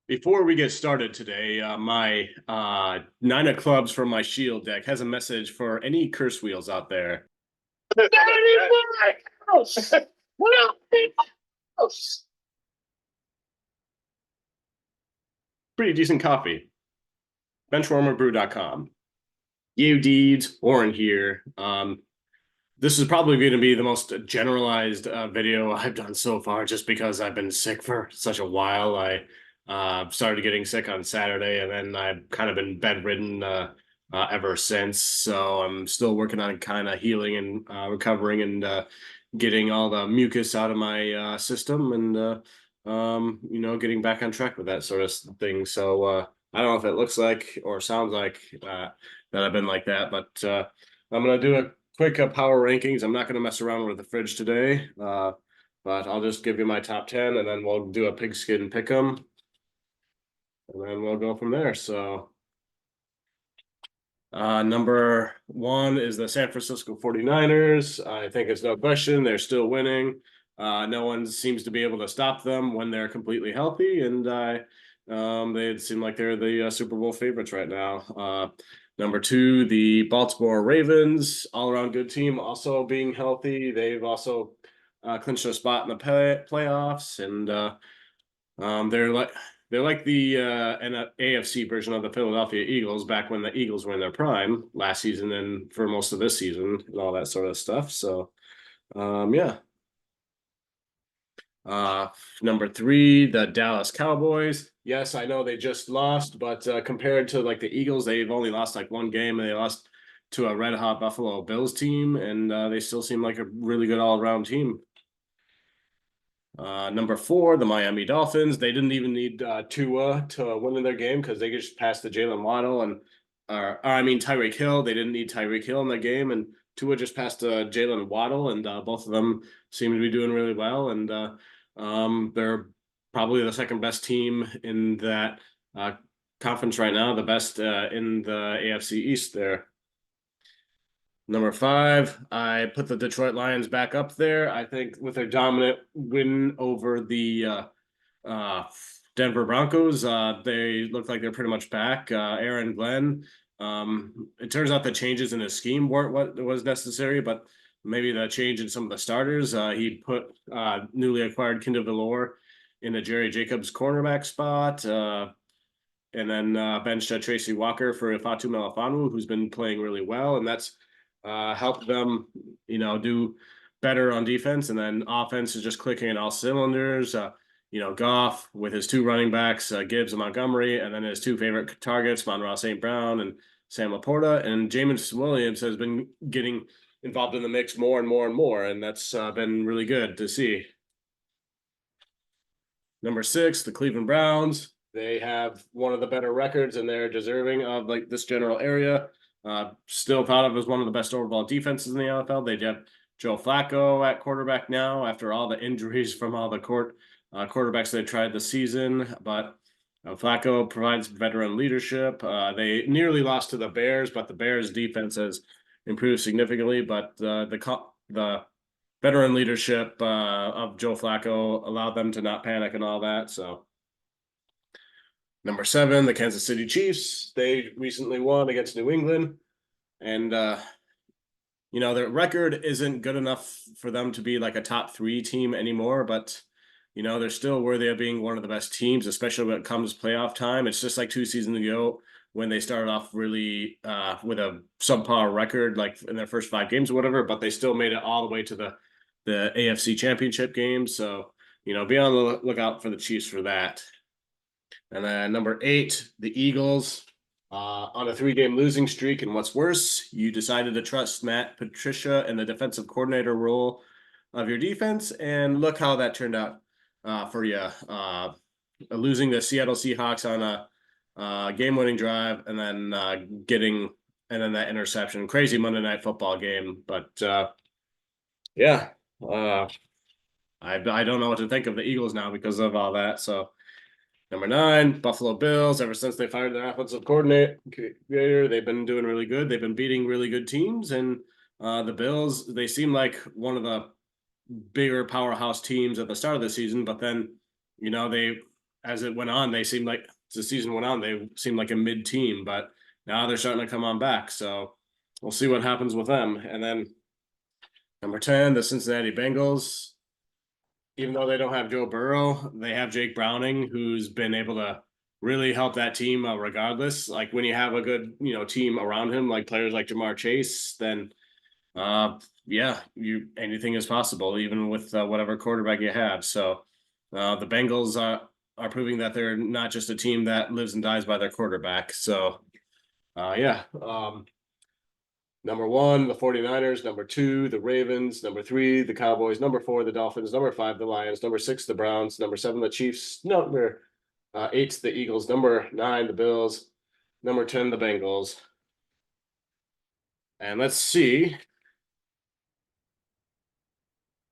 Before we get started today, my Nine of Clubs from my Shield deck has a message for any curse wheels out there. Get in my house! Well, house. Pretty decent coffee. Benchwarmerbrew.com. You deeds, Warren here. This is probably going to be the most generalized video I've done so far, just because I've been sick for such a while. I started getting sick on Saturday, and then I've kind of been bedridden ever since. So I'm still working on kind of healing and recovering and getting all the mucus out of my system and getting back on track with that sort of thing. So I don't know if it looks like or sounds like that I've been like that, but I'm gonna do a quick power rankings. I'm not gonna mess around with the fridge today, but I'll just give you my top 10, and then we'll do a pigskin pick 'em, and then we'll go from there. So number one is the San Francisco 49ers. I think it's no question they're still winning. No one seems to be able to stop them when they're completely healthy, and they seem like they're the Super Bowl favorites right now. Number two, the Baltimore Ravens, all around good team, also being healthy. They've also clinched a spot in the playoffs, and they're like the AFC version of the Philadelphia Eagles back when the Eagles were in their prime last season and for most of this season and all that sort of stuff. So, yeah. Uh, Number three, the Dallas Cowboys. Yes, I know they just lost, but compared to like the Eagles, they've only lost like one game, and they lost to a red hot Buffalo Bills team, and they still seem like a really good all around team. Number four, the Miami Dolphins. They didn't even need Tua to win in their game because they just passed the Jalen Waddle and, Tyreek Hill. They didn't need Tyreek Hill in the game, and Tua just passed Jalen Waddle, and both of them seem to be doing really well. And they're probably the second best team in that conference right now, the best in the AFC East there. Number five, I put the Detroit Lions back up there. I think with their dominant win over the uh, Denver Broncos, they look like they're pretty much back. Aaron Glenn, it turns out the changes in his scheme weren't what was necessary, but maybe the change in some of the starters. He put newly acquired Kindle Valor in the Jerry Jacobs cornerback spot. And then benched Tracy Walker for Fatu Melifonwu, who's been playing really well, and that's helped them, do better on defense. And then offense is just clicking in all cylinders. Goff with his two running backs, Gibbs and Montgomery, and then his two favorite targets, Monroe St. Brown and Sam Laporta. And Jameson Williams has been getting involved in the mix more and more and more, and that's been really good to see. Number six, the Cleveland Browns. They have one of the better records, and they're deserving of like this general area. Still thought of as one of the best overall defenses in the NFL. They have Joe Flacco at quarterback now after all the injuries from all the quarterbacks they tried this season. But Flacco provides veteran leadership. They nearly lost to the Bears, but the Bears' defense has improved significantly. But the veteran leadership of Joe Flacco allowed them to not panic and all that. So number seven, the Kansas City Chiefs. They recently won against New England, and their record isn't good enough for them to be like a top three team anymore, but they're still worthy of being one of the best teams, especially when it comes playoff time. It's just like 2 seasons ago when they started off really with a subpar record, like in their first 5 games or whatever, but they still made it all the way to the AFC Championship game. So, be on the lookout for the Chiefs for that. And then number eight, the Eagles, on a 3-game losing streak. And what's worse, you decided to trust Matt Patricia in the defensive coordinator role of your defense. And look how that turned out for you. Losing the Seattle Seahawks on a game-winning drive, and then that interception. Crazy Monday Night Football game. But yeah, I don't know what to think of the Eagles now because of all that. So number nine, Buffalo Bills. Ever since they fired their offensive coordinator, they've been doing really good. They've been beating really good teams, and the Bills, they seem like one of the bigger powerhouse teams at the start of the season, but then they as it went on, they seemed like as the season went on, they seemed like a mid team, but now they're starting to come on back. So we'll see what happens with them. And then number 10, the Cincinnati Bengals. Even though they don't have Joe Burrow, they have Jake Browning, who's been able to really help that team regardless. Like when you have a good, team around him, like players like Jamar Chase, then yeah, anything is possible, even with whatever quarterback you have. So the Bengals are proving that they're not just a team that lives and dies by their quarterback. So yeah. Number 1, the 49ers. Number 2, the Ravens. Number 3, the Cowboys. Number 4, the Dolphins. Number 5, the Lions. Number 6, the Browns. Number 7, the Chiefs. Number 8, the Eagles. Number 9, the Bills. Number 10, the Bengals. And let's see.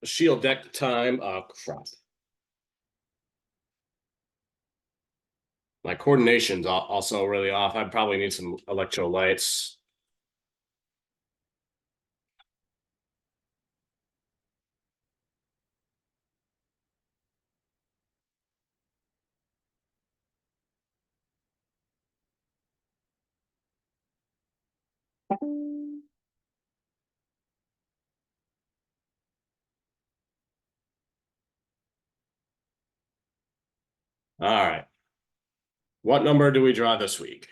Shield deck time. Oh, crap. My coordination's also really off. I probably need some electrolytes. All right. What number do we draw this week?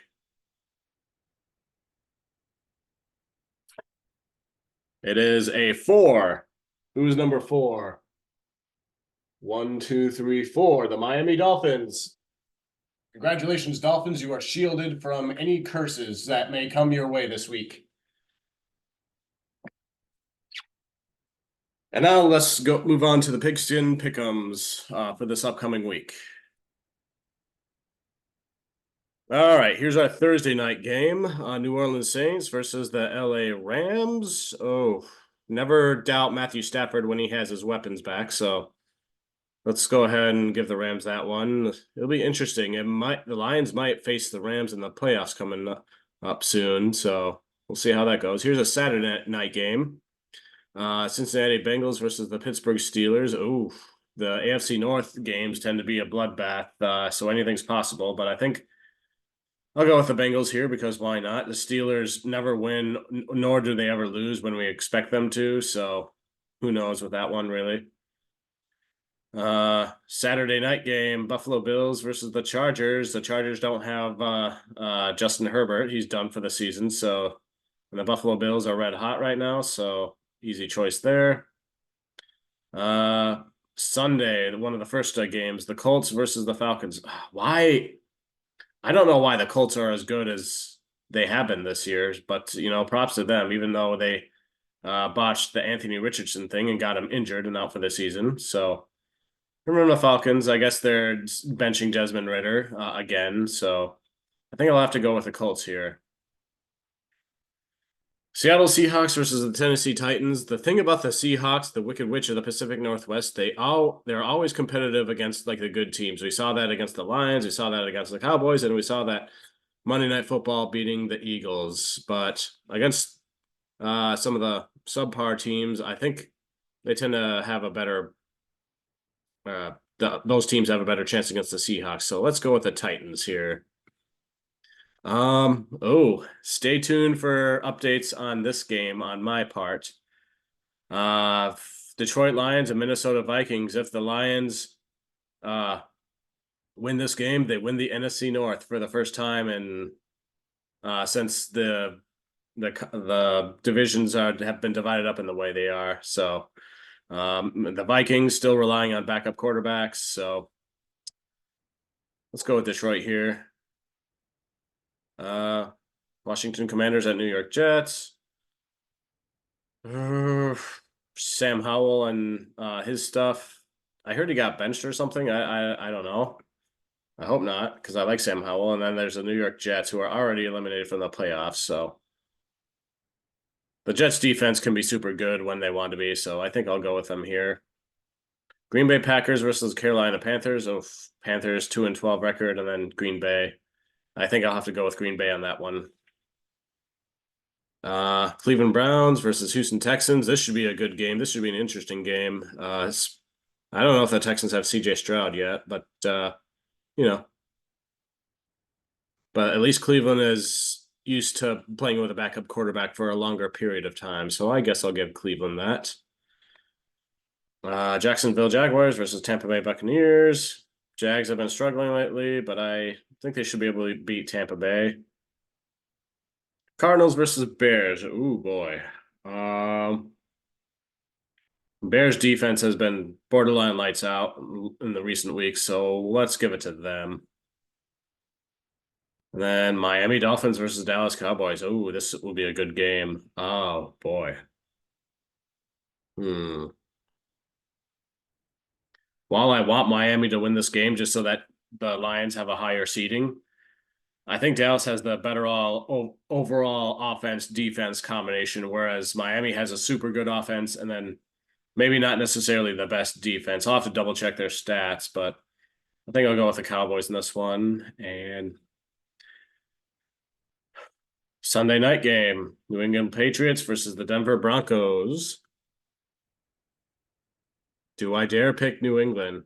It is a 4. Who's number 4? 1, 2, 3, 4. The Miami Dolphins. Congratulations, Dolphins. You are shielded from any curses that may come your way this week. And now let's move on to the Pigskin Pick'ems for this upcoming week. All right, here's our Thursday night game. New Orleans Saints versus the LA Rams. Oh, never doubt Matthew Stafford when he has his weapons back. So let's go ahead and give the Rams that one. It'll be interesting. The Lions might face the Rams in the playoffs coming up soon. So we'll see how that goes. Here's a Saturday night game. Cincinnati Bengals versus the Pittsburgh Steelers. Oh, the AFC North games tend to be a bloodbath. So anything's possible, but I think I'll go with the Bengals here because why not? The Steelers never win, nor do they ever lose when we expect them to. So who knows with that one, really. Saturday night game, Buffalo Bills versus the Chargers. The Chargers don't have Justin Herbert. He's done for the season. So and the Buffalo Bills are red hot right now. So easy choice there. Sunday, one of the first games, the Colts versus the Falcons. Why? I don't know why the Colts are as good as they have been this year, but props to them, even though they botched the Anthony Richardson thing and got him injured and out for the season. So remember the Falcons, I guess they're benching Desmond Ridder again. So I think I'll have to go with the Colts here. Seattle Seahawks versus the Tennessee Titans. The thing about the Seahawks, the Wicked Witch of the Pacific Northwest, they're always competitive against like the good teams. We saw that against the Lions, we saw that against the Cowboys, and we saw that Monday Night Football beating the Eagles. But against some of the subpar teams, I think they tend to have a better those teams have a better chance against the Seahawks. So let's go with the Titans here. Stay tuned for updates on this game on my part. Detroit Lions and Minnesota Vikings. If the Lions win this game, they win the NFC North for the first time in since the divisions have been divided up in the way they are. So the Vikings still relying on backup quarterbacks. So let's go with Detroit here. Washington Commanders at New York Jets. Sam Howell and his stuff. I heard he got benched or something. I don't know. I hope not, because I like Sam Howell. And then there's the New York Jets, who are already eliminated from the playoffs. So the Jets defense can be super good when they want to be. So I think I'll go with them here. Green Bay Packers versus Carolina Panthers. Panthers 2-12 record, and then Green Bay. I think I'll have to go with Green Bay on that one. Cleveland Browns versus Houston Texans. This should be a good game. This should be an interesting game. I don't know if the Texans have CJ Stroud yet, but you know. But at least Cleveland is used to playing with a backup quarterback for a longer period of time. So I guess I'll give Cleveland that. Jacksonville Jaguars versus Tampa Bay Buccaneers. Jags have been struggling lately, but I think they should be able to beat Tampa Bay. Cardinals versus Bears. Ooh, boy. Bears defense has been borderline lights out in the recent weeks, so let's give it to them. And then Miami Dolphins versus Dallas Cowboys. Oh, this will be a good game. Oh, boy. While I want Miami to win this game just so that the Lions have a higher seeding, I think Dallas has the better overall offense defense combination, whereas Miami has a super good offense and then maybe not necessarily the best defense. I'll have to double check their stats, but I think I'll go with the Cowboys in this one. And Sunday night game, New England Patriots versus the Denver Broncos. Do I dare pick New England?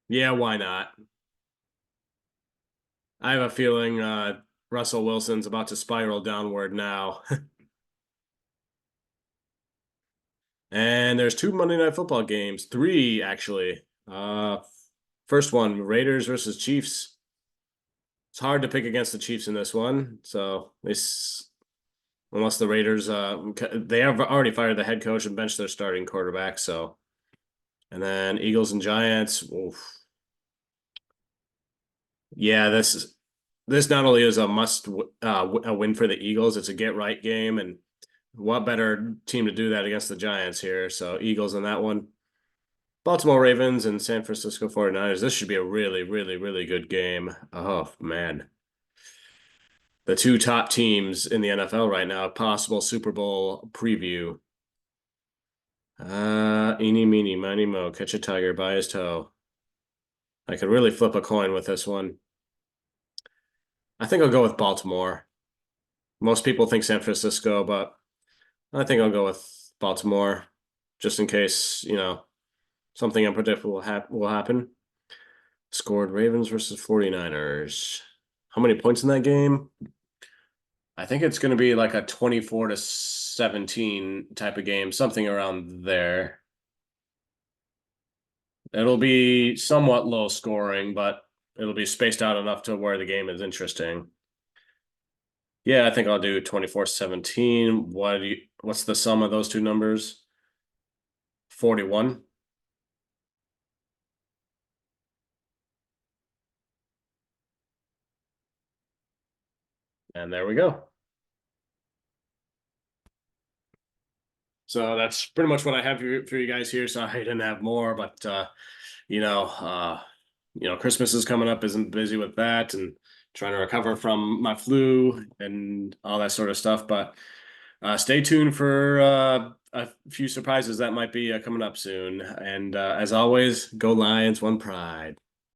Yeah, why not? I have a feeling Russell Wilson's about to spiral downward now. And there's 2 Monday Night Football games, 3 actually. First one, Raiders versus Chiefs. It's hard to pick against the Chiefs in this one, so unless the Raiders they have already fired the head coach and benched their starting quarterback, so. And then Eagles and Giants. Oof. Yeah, this not only is a a win for the Eagles, it's a get right game, and what better team to do that against the Giants here? So Eagles in that one. Baltimore Ravens and San Francisco 49ers. This should be a really, really, really good game. Oh, man. The 2 top teams in the NFL right now, possible Super Bowl preview. Eeny, meeny, miny, mo, catch a tiger by his toe. I could really flip a coin with this one. I think I'll go with Baltimore. Most people think San Francisco, but I think I'll go with Baltimore just in case, something unpredictable will happen. Scored Ravens versus 49ers. How many points in that game? I think it's going to be like a 24-17 type of game, something around there. It'll be somewhat low scoring, but it'll be spaced out enough to where the game is interesting. Yeah, I think I'll do 24-17. What's the sum of those 2 numbers? 41. And there we go. So that's pretty much what I have for you guys here. So I didn't have more, but Christmas is coming up, isn't busy with that and trying to recover from my flu and all that sort of stuff. But stay tuned for a few surprises that might be coming up soon. And as always, go Lions, one pride.